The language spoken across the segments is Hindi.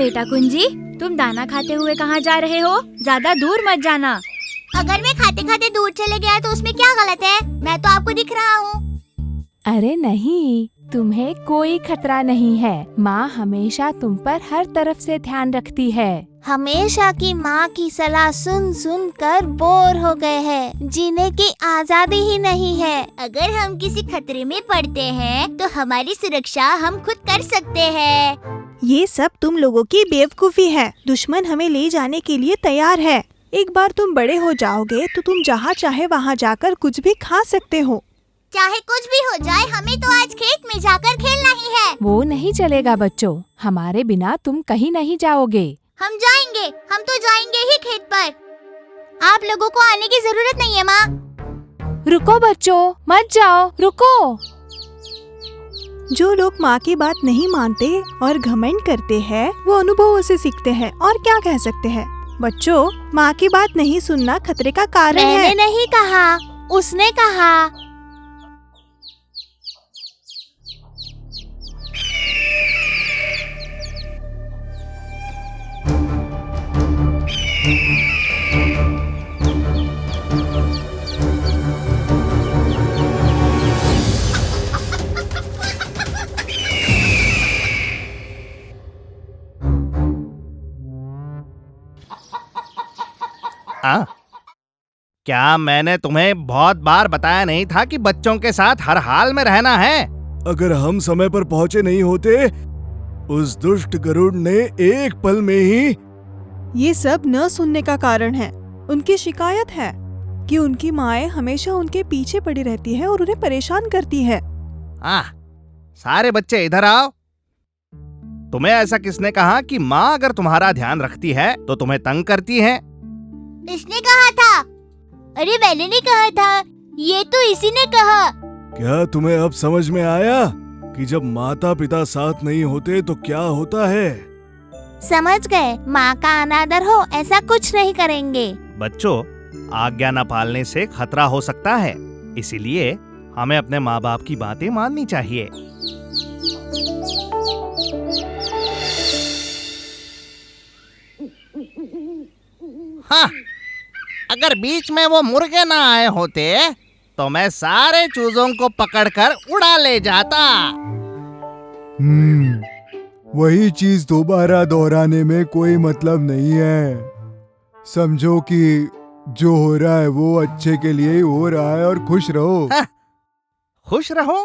बेटा कुंजी, तुम दाना खाते हुए कहाँ जा रहे हो? ज्यादा दूर मत जाना। अगर मैं खाते खाते दूर चले गया तो उसमें क्या गलत है? मैं तो आपको दिख रहा हूँ। अरे नहीं, तुम्हें कोई खतरा नहीं है। माँ हमेशा तुम पर हर तरफ से ध्यान रखती है। हमेशा की माँ की सलाह सुन सुन कर बोर हो गए हैं। जीने की आजादी ही नहीं है। अगर हम किसी खतरे में पड़ते हैं तो हमारी सुरक्षा हम खुद कर सकते हैं। ये सब तुम लोगों की बेवकूफी है। दुश्मन हमें ले जाने के लिए तैयार है। एक बार तुम बड़े हो जाओगे तो तुम जहाँ चाहे वहाँ जाकर कुछ भी खा सकते हो। चाहे कुछ भी हो जाए, हमें तो आज खेत में जाकर खेलना ही है। वो नहीं चलेगा बच्चों, हमारे बिना तुम कहीं नहीं जाओगे। हम जाएंगे, हम तो जाएंगे ही खेत पर। आप लोगों को आने की जरूरत नहीं है माँ। रुको बच्चों, मत जाओ, रुको। जो लोग माँ की बात नहीं मानते और घमंड करते हैं, वो अनुभवों से सीखते हैं। और क्या कह सकते हैं? बच्चों, माँ की बात नहीं सुनना खतरे का कारण है। मैंने नहीं कहा, उसने कहा। क्या मैंने तुम्हें बहुत बार बताया नहीं था कि बच्चों के साथ हर हाल में रहना है? अगर हम समय पर पहुंचे नहीं होते, उस दुष्ट गरुड़ ने एक पल में ही। ये सब न सुनने का कारण है। उनकी शिकायत है कि उनकी माएं हमेशा उनके पीछे पड़ी रहती है और उन्हें परेशान करती है। सारे बच्चे इधर आओ। तुम्हें ऐसा किसने कहा कि माँ अगर तुम्हारा ध्यान रखती है तो तुम्हें तंग करती है? इसने कहा था। अरे मैंने नहीं कहा था, ये तो इसी ने कहा। क्या तुम्हें अब समझ में आया कि जब माता पिता साथ नहीं होते तो क्या होता है? समझ गए, माँ का अनादर हो ऐसा कुछ नहीं करेंगे। बच्चों, आज्ञा न पालने से खतरा हो सकता है, इसीलिए हमें अपने माँ बाप की बातें माननी चाहिए। हाँ, अगर बीच में वो मुर्गे ना आए होते तो मैं सारे चूजों को पकड़कर उड़ा ले जाता। वही चीज दोबारा दोहराने में कोई मतलब नहीं है। समझो कि जो हो रहा है वो अच्छे के लिए ही हो रहा है और खुश रहो। खुश रहो?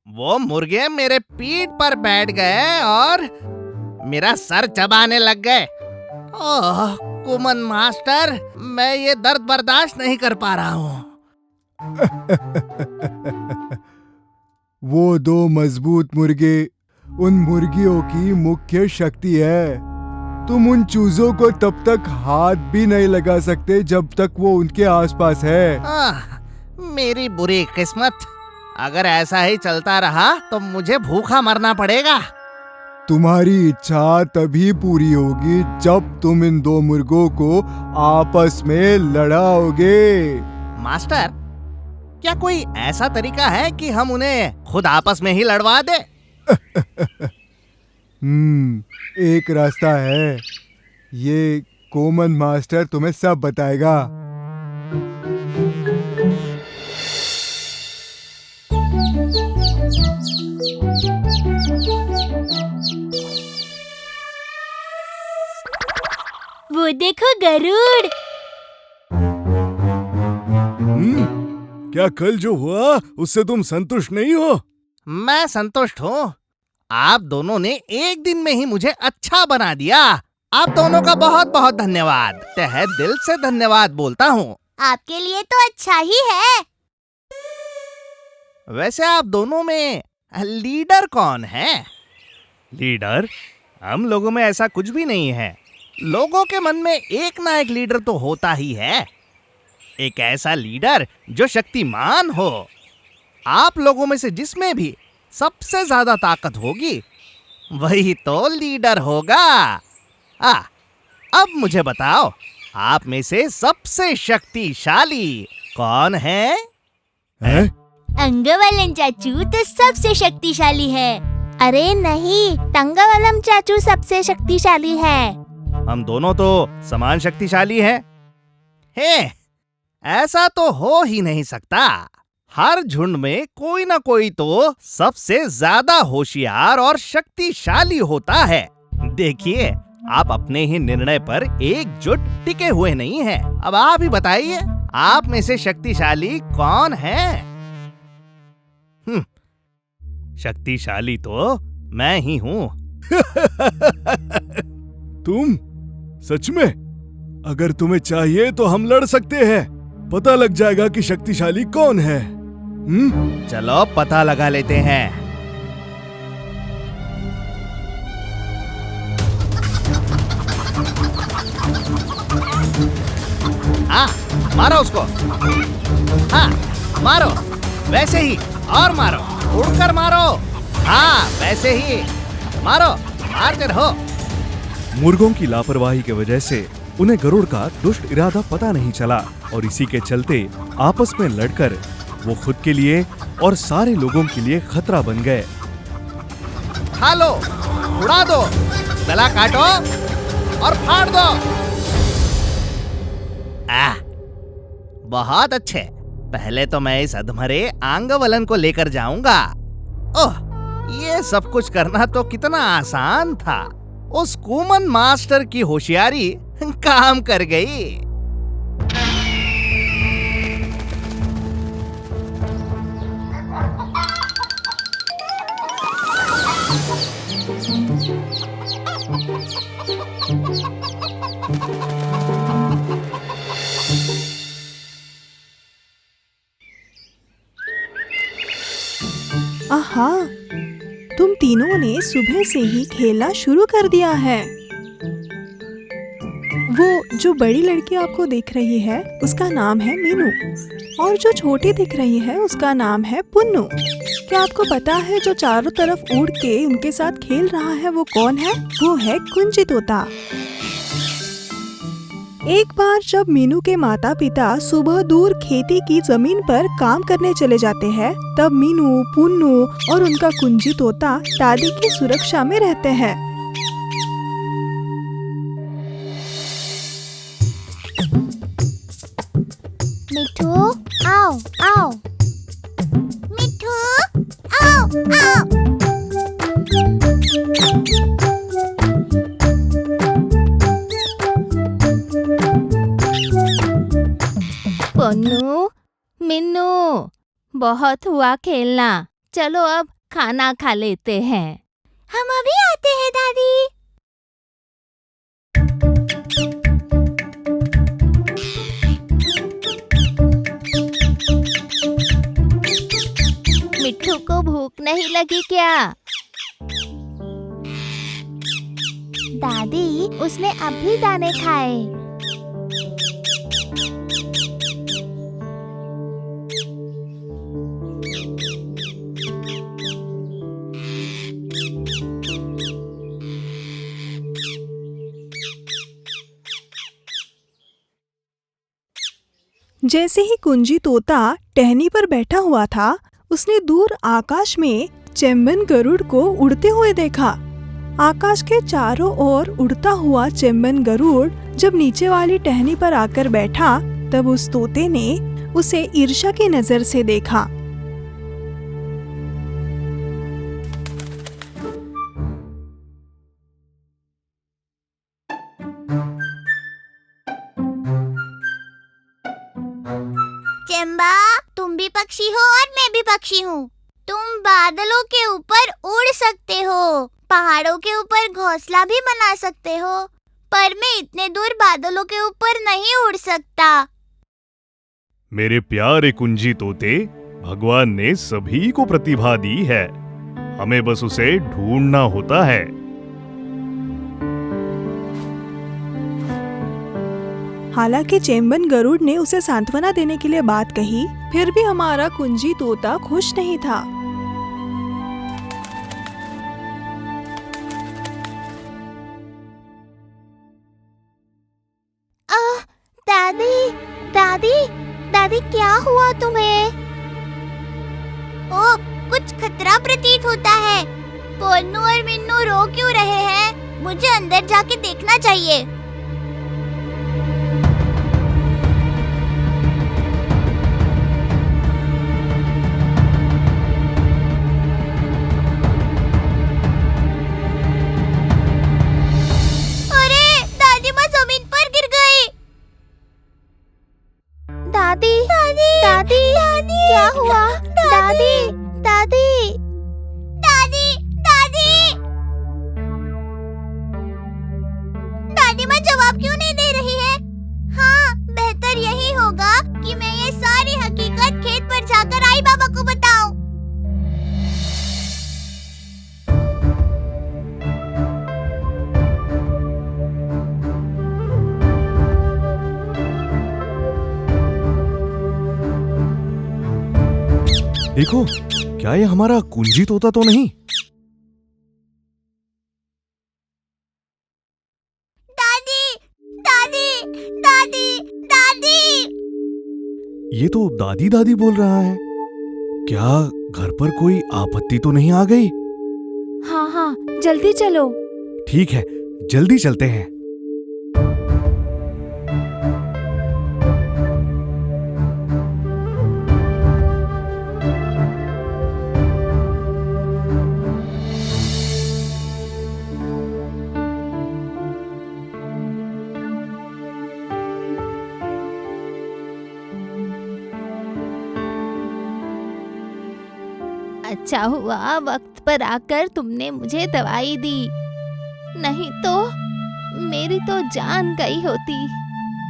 वो मुर्गे मेरे पीठ पर बैठ गए और मेरा सर चबाने लग गए। ओह कुमन मास्टर, मैं ये दर्द बर्दाश्त नहीं कर पा रहा हूँ। वो दो मजबूत मुर्गे उन मुर्गियों की मुख्य शक्ति है। तुम उन चूजों को तब तक हाथ भी नहीं लगा सकते जब तक वो उनके आसपास है। मेरी बुरी किस्मत। अगर ऐसा ही चलता रहा तो मुझे भूखा मरना पड़ेगा। तुम्हारी इच्छा तभी पूरी होगी जब तुम इन दो मुर्गों को आपस में लड़ाओगे। मास्टर, क्या कोई ऐसा तरीका है कि हम उन्हें खुद आपस में ही लड़वा दे? एक रास्ता है। ये कोमन मास्टर तुम्हें सब बताएगा। वो देखो गरुड़। क्या कल जो हुआ उससे तुम संतुष्ट नहीं हो? मैं संतुष्ट हूँ। आप दोनों ने एक दिन में ही मुझे अच्छा बना दिया। आप दोनों का बहुत बहुत धन्यवाद। तहे दिल से धन्यवाद बोलता हूँ। आपके लिए तो अच्छा ही है। वैसे आप दोनों में लीडर कौन है? लीडर? हम लोगों में ऐसा कुछ भी नहीं है। लोगों के मन में एक ना एक लीडर तो होता ही है। एक ऐसा लीडर जो शक्तिमान हो। आप लोगों में से जिसमें भी सबसे ज्यादा ताकत होगी वही तो लीडर होगा। अब मुझे बताओ, आप में से सबसे शक्तिशाली कौन है? अंगवलन चाचू तो सबसे शक्तिशाली है। अरे नहीं, तंगावलम चाचू सबसे शक्तिशाली है। हम दोनों तो समान शक्तिशाली हैं। हे, ऐसा तो हो ही नहीं सकता। हर झुंड में कोई ना कोई तो सबसे ज्यादा होशियार और शक्तिशाली होता है। देखिए, आप अपने ही निर्णय पर एकजुट टिके हुए नहीं हैं। अब आप ही बताइए, आप में से शक्तिशाली कौन है? शक्तिशाली तो मैं ही हूँ। तुम? सच में? अगर तुम्हें चाहिए तो हम लड़ सकते हैं। पता लग जाएगा कि शक्तिशाली कौन है। चलो पता लगा लेते हैं। हाँ, मारो उसको। हाँ, मारो, वैसे ही, और मारो, उड़कर मारो। हाँ, वैसे ही मारो, मारते रहो। मुर्गों की लापरवाही की वजह से उन्हें गरुड़ का दुष्ट इरादा पता नहीं चला और इसी के चलते आपस में लड़कर वो खुद के लिए और सारे लोगों के लिए खतरा बन गए। खा लो, उड़ा दो, गला काटो और फाड़ दो। बहुत अच्छे। पहले तो मैं इस अधमरे आंगवलन को लेकर जाऊंगा। ओह, ये सब कुछ करना तो कितना आसान था। उस कूमन मास्टर की होशियारी काम कर गई। आहा, तुम तीनों ने सुबह से ही खेलना शुरू कर दिया है। वो जो बड़ी लड़की आपको दिख रही है उसका नाम है मीनू और जो छोटी दिख रही है उसका नाम है पुन्नू। क्या आपको पता है जो चारों तरफ उड़ के उनके साथ खेल रहा है वो कौन है? वो है कुंजी तोता। एक बार जब मीनू के माता पिता सुबह दूर खेती की जमीन पर काम करने चले जाते हैं, तब मीनू, पुन्नू और उनका कुंजी तोता दादी की सुरक्षा में रहते हैं। मिठू, आओ आओ। मिठू, आओ आओ। पुन्नू, मिन्नू, बहुत हुआ खेलना। चलो अब खाना खा लेते हैं। हम अभी आते हैं दादी। मिट्ठू को भूख नहीं लगी क्या? दादी, उसने अभी दाने खाए। जैसे ही कुंजी तोता टहनी पर बैठा हुआ था, उसने दूर आकाश में चेम्बन गरुड़ को उड़ते हुए देखा। आकाश के चारों ओर उड़ता हुआ चेम्बन गरुड़ जब नीचे वाली टहनी पर आकर बैठा, तब उस तोते ने उसे ईर्ष्या की नजर से देखा। चेम्बा, तुम भी पक्षी हो और मैं भी पक्षी हूँ। तुम बादलों के ऊपर उड़ सकते हो, पहाड़ों के ऊपर घोंसला भी बना सकते हो, पर मैं इतने दूर बादलों के ऊपर नहीं उड़ सकता। मेरे प्यारे कुंजी तोते, भगवान ने सभी को प्रतिभा दी है, हमें बस उसे ढूंढना होता है। हालांकि चेम्बन गरुड़ ने उसे सांत्वना देने के लिए बात कही, फिर भी हमारा कुंजी तोता खुश नहीं था। दादी, दादी, दादी, क्या हुआ तुम्हें? ओ, कुछ खतरा प्रतीत होता है। पोन्नू और मिन्नू रो क्यों रहे हैं? मुझे अंदर जाके देखना चाहिए। अरे दादी माँ जमीन पर गिर गई। दादी दादी दादी दादी क्या हुआ? दादी दादी दादी दादी दादी माँ जवाब क्यों नहीं दे रही है? हाँ, बेहतर यही होगा कि मैं ये सारी हकीकत खेत पर जाकर आई बाबा को बताऊं। देखो, क्या ये हमारा कुंजी तोता तो नहीं? दादी दादी दादी दादी ये तो दादी दादी बोल रहा है। क्या घर पर कोई आपत्ति तो नहीं आ गई? हाँ हाँ, जल्दी चलो। ठीक है, जल्दी चलते हैं। अच्छा हुआ वक्त पर आकर तुमने मुझे दवाई दी, नहीं तो मेरी तो जान गई होती।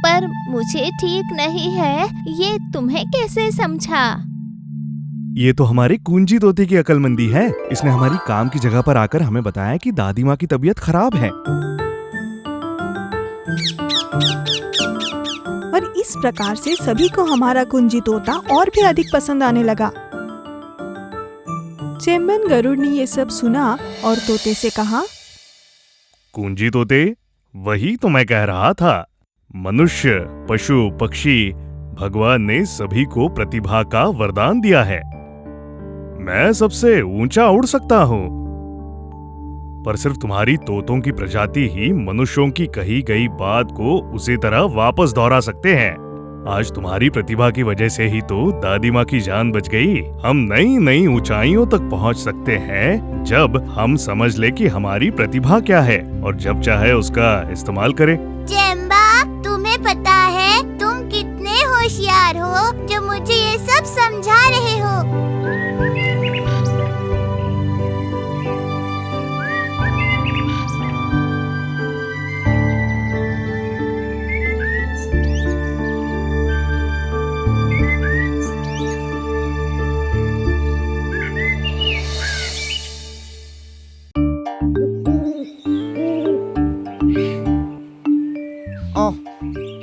पर मुझे ठीक नहीं है, ये तुम्हें कैसे समझा? ये तो हमारे कुंजी तोते की अक्लमंदी है। इसने हमारी काम की जगह पर आकर हमें बताया कि दादी माँ की तबीयत खराब है। और इस प्रकार से सभी को हमारा कुंजी तोता और भी अधिक पसंद आने लगा। चेम्बन गरुड़ ने ये सब सुना और तोते से कहा, कुंजी तोते, वही तो मैं कह रहा था। मनुष्य, पशु, पक्षी, भगवान ने सभी को प्रतिभा का वरदान दिया है। मैं सबसे ऊंचा उड़ सकता हूँ, पर सिर्फ तुम्हारी तोतों की प्रजाति ही मनुष्यों की कही गई बात को उसी तरह वापस दोहरा सकते हैं। आज तुम्हारी प्रतिभा की वजह से ही तो दादी माँ की जान बच गई। हम नई नई ऊंचाइयों तक पहुँच सकते हैं जब हम समझ ले कि हमारी प्रतिभा क्या है और जब चाहे उसका इस्तेमाल करें। जेम्बा, तुम्हें पता है तुम कितने होशियार हो जो मुझे ये सब समझा रहे हो। ओह,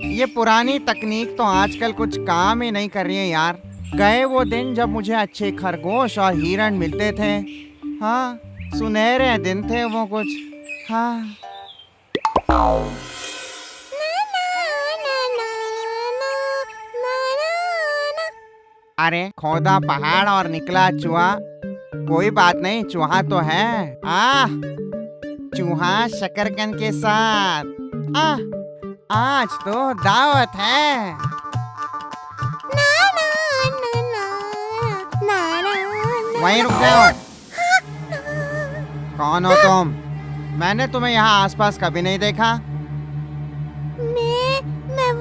ये पुरानी तकनीक तो आजकल कुछ काम ही नहीं कर रही है यार। गए वो दिन जब मुझे अच्छे खरगोश और हिरण मिलते थे। हाँ, सुनहरे दिन थे वो कुछ। हाँ। अरे खोदा पहाड़ और निकला चूहा। कोई बात नहीं, चूहा तो है। चूहा शकरकंद के साथ। आज तो दावत है। वहीं रुक जाओ। कौन हो तुम? मैंने तुम्हें यहाँ आसपास कभी नहीं देखा। मैं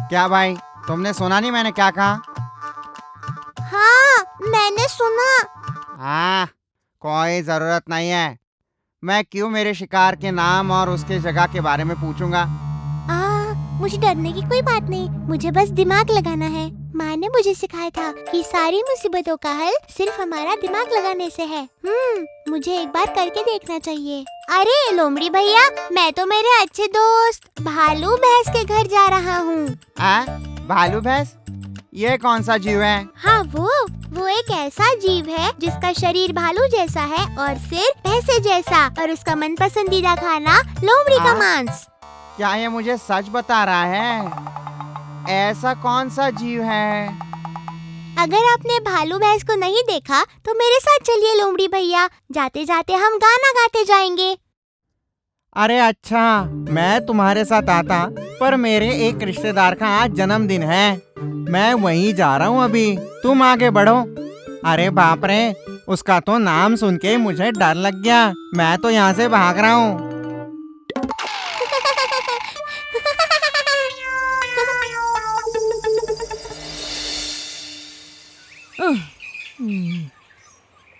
क्या भाई, तुमने सुना नहीं मैंने क्या कहा? हाँ, मैंने सुना। हाँ, कोई जरूरत नहीं है। मैं क्यों मेरे शिकार के नाम और उसके जगह के बारे में पूछूंगा? मुझे डरने की कोई बात नहीं, मुझे बस दिमाग लगाना है। माँ ने मुझे सिखाया था कि सारी मुसीबतों का हल सिर्फ हमारा दिमाग लगाने से है। मुझे एक बार करके देखना चाहिए। अरे लोमड़ी भैया, मैं तो मेरे अच्छे दोस्त भालू भैंस के घर जा रहा हूँ। भालू भैंस? ये कौन सा जीव है? हाँ, वो एक ऐसा जीव है जिसका शरीर भालू जैसा है और सिर भैंसे जैसा, और उसका मन पसंदीदा खाना लोमड़ी का मांस। क्या ये मुझे सच बता रहा है? ऐसा कौन सा जीव है? अगर आपने भालू भैंस को नहीं देखा तो मेरे साथ चलिए लोमड़ी भैया, जाते जाते हम गाना गाते जाएंगे। अरे अच्छा, मैं तुम्हारे साथ आता, पर मेरे एक रिश्तेदार का आज जन्मदिन है, मैं वहीं जा रहा हूँ अभी, तुम आगे बढ़ो। अरे बाप रे, उसका तो नाम सुन के मुझे डर लग गया, मैं तो यहाँ से भाग रहा हूँ।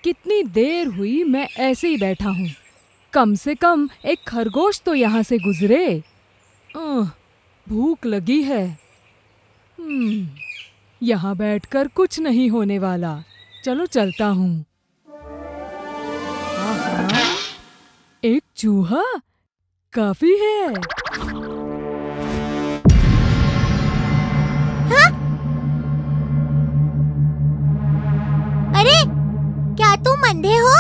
कितनी देर हुई मैं ऐसे ही बैठा हूँ। कम से कम एक खरगोश तो यहाँ से गुजरे। भूख लगी है। यहाँ बैठकर कुछ नहीं होने वाला, चलो चलता हूँ। एक चूहा काफी है। अरे क्या तुम अंधे हो?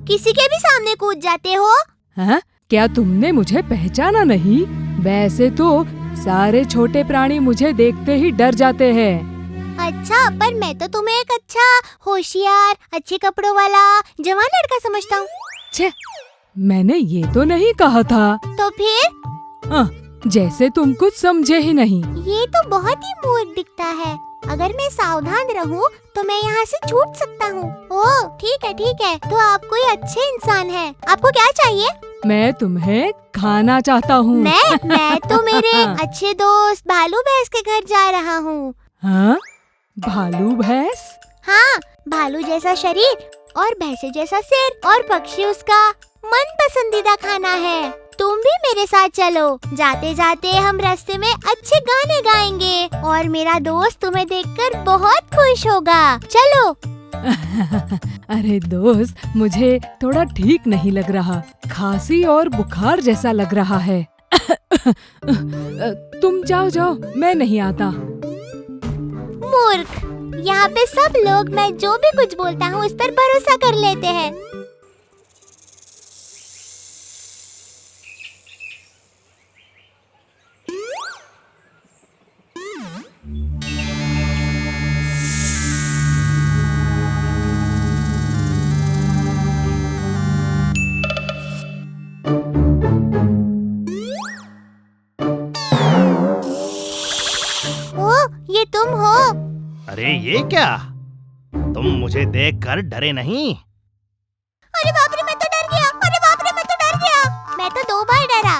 किसी के भी सामने कूद जाते हो? हाँ? क्या तुमने मुझे पहचाना नहीं? वैसे तो सारे छोटे प्राणी मुझे देखते ही डर जाते हैं। अच्छा, पर मैं तो तुम्हें एक अच्छा, होशियार, अच्छे कपड़ों वाला जवान लड़का समझता हूँ। छे, मैंने ये तो नहीं कहा था। तो फिर? जैसे तुम कुछ समझे ही नहीं। ये तो बहुत ही मूर्ख दिखता है। अगर मैं सावधान रहूं तो मैं यहाँ से छूट सकता हूँ। ओह ठीक है, तो आप कोई अच्छे इंसान हैं। आपको क्या चाहिए? मैं तुम्हें खाना चाहता हूँ। मैं तो मेरे अच्छे दोस्त भालू भैंस के घर जा रहा हूँ। हाँ? भालू भैंस? हाँ, भालू जैसा शरीर और भैंसे जैसा सिर और पक्षी उसका मन पसंदीदा खाना है। तुम भी मेरे साथ चलो, जाते जाते हम रास्ते में अच्छे गाने गाएंगे और मेरा दोस्त तुम्हें देखकर बहुत खुश होगा। चलो। अरे दोस्त, मुझे थोड़ा ठीक नहीं लग रहा, खांसी और बुखार जैसा लग रहा है। तुम जाओ, मैं नहीं आता। मूर्ख, यहाँ पे सब लोग मैं जो भी कुछ बोलता हूँ उस पर भरोसा कर लेते हैं। ये तुम हो? अरे ये क्या, तुम मुझे देखकर डरे नहीं? अरे बाप रे, मैं तो डर गया। अरे बाप रे, मैं तो डर गया। मैं तो 2 बार डरा,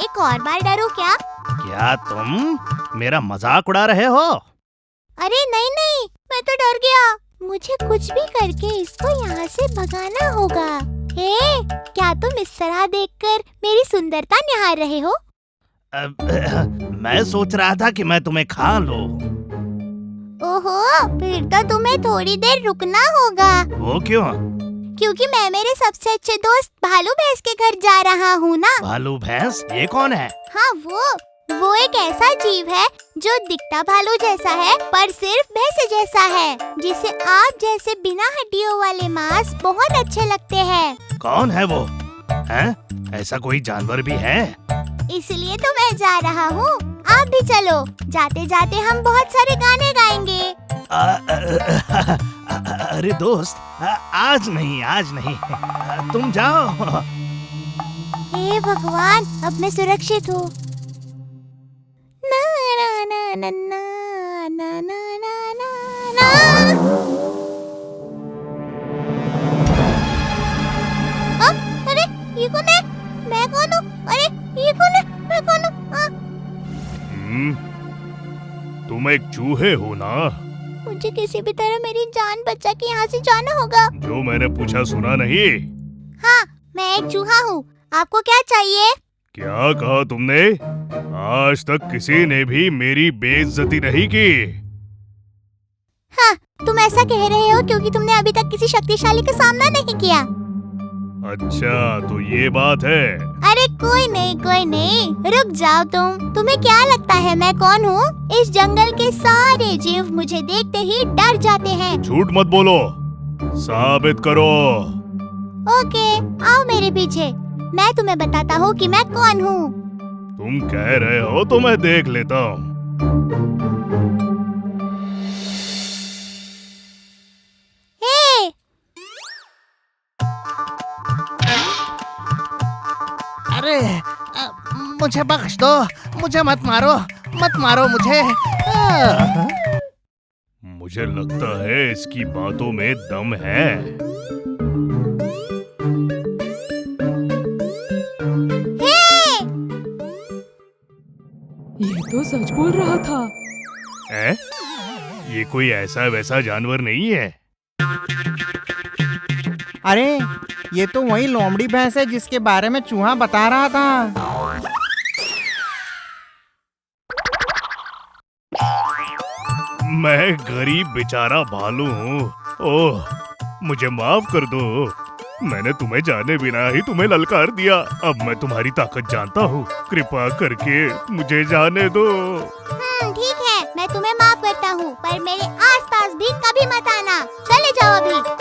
एक और बार डरूं क्या? क्या तुम मेरा मजाक उड़ा रहे हो? अरे नहीं, मैं तो डर गया। मुझे कुछ भी करके इसको यहाँ से भगाना होगा। हे, क्या तुम इस तरह देखकर मेरी सुंदरता निहार रहे हो? मैं सोच रहा था कि मैं तुम्हें खा लूं। ओहो, फिर तो तुम्हें थोड़ी देर रुकना होगा। वो क्यों? क्योंकि मैं मेरे सबसे अच्छे दोस्त भालू भैंस के घर जा रहा हूँ ना। भालू भैंस? ये कौन है? हाँ, वो एक ऐसा जीव है जो दिखता भालू जैसा है पर सिर्फ भैंस जैसा है, जिसे आप जैसे बिना हड्डियों वाले मांस बहुत अच्छे लगते हैं। कौन है वो? हैं? ऐसा कोई जानवर भी है? इसलिए तो मैं जा रहा हूँ, आप भी चलो। जाते जाते हम बहुत सारे गाने गाएंगे। अरे दोस्त, आज नहीं, तुम जाओ। हे भगवान, अब मैं सुरक्षित हूँ। ना ना ना ना ना ना ना ना ना। अरे ये कौन है? मैं कौन हूँ? अरे ये कौन है? मैं कौन हूँ? तुम एक चूहे हो ना? मुझे किसी भी तरह मेरी जान बचा के यहाँ से जाना होगा। जो मैंने पूछा सुना नहीं? हाँ, मैं एक चूहा हूँ। आपको क्या चाहिए? क्या कहा तुमने? आज तक किसी ने भी मेरी बेइज्जती नहीं की। हाँ, तुम ऐसा कह रहे हो क्योंकि तुमने अभी तक किसी शक्तिशाली का सामना नहीं किया। अच्छा, तो ये बात है। अरे कोई नहीं, रुक जाओ तुम। तुम्हें क्या लगता है मैं कौन हूँ? इस जंगल के सारे जीव मुझे देखते ही डर जाते हैं। झूठ मत बोलो, साबित करो। ओके, आओ मेरे पीछे, मैं तुम्हें बताता हूँ कि मैं कौन हूँ। तुम कह रहे हो तो मैं देख लेता हूँ। मुझे बख्श दो, मुझे मत मारो मुझे। मुझे लगता है इसकी बातों में दम है। ये तो सच बोल रहा था। ये कोई ऐसा वैसा जानवर नहीं है। अरे ये तो वही लोमड़ी भैंस है जिसके बारे में चूहा बता रहा था। मैं गरीब बेचारा भालू हूँ। ओह, मुझे माफ कर दो। मैंने तुम्हें जाने बिना ही तुम्हें ललकार दिया। अब मैं तुम्हारी ताकत जानता हूँ। कृपा करके मुझे जाने दो। ठीक है, मैं तुम्हें माफ करता हूँ, पर मेरे आसपास भी कभी मत आना। चले जाओ अभी।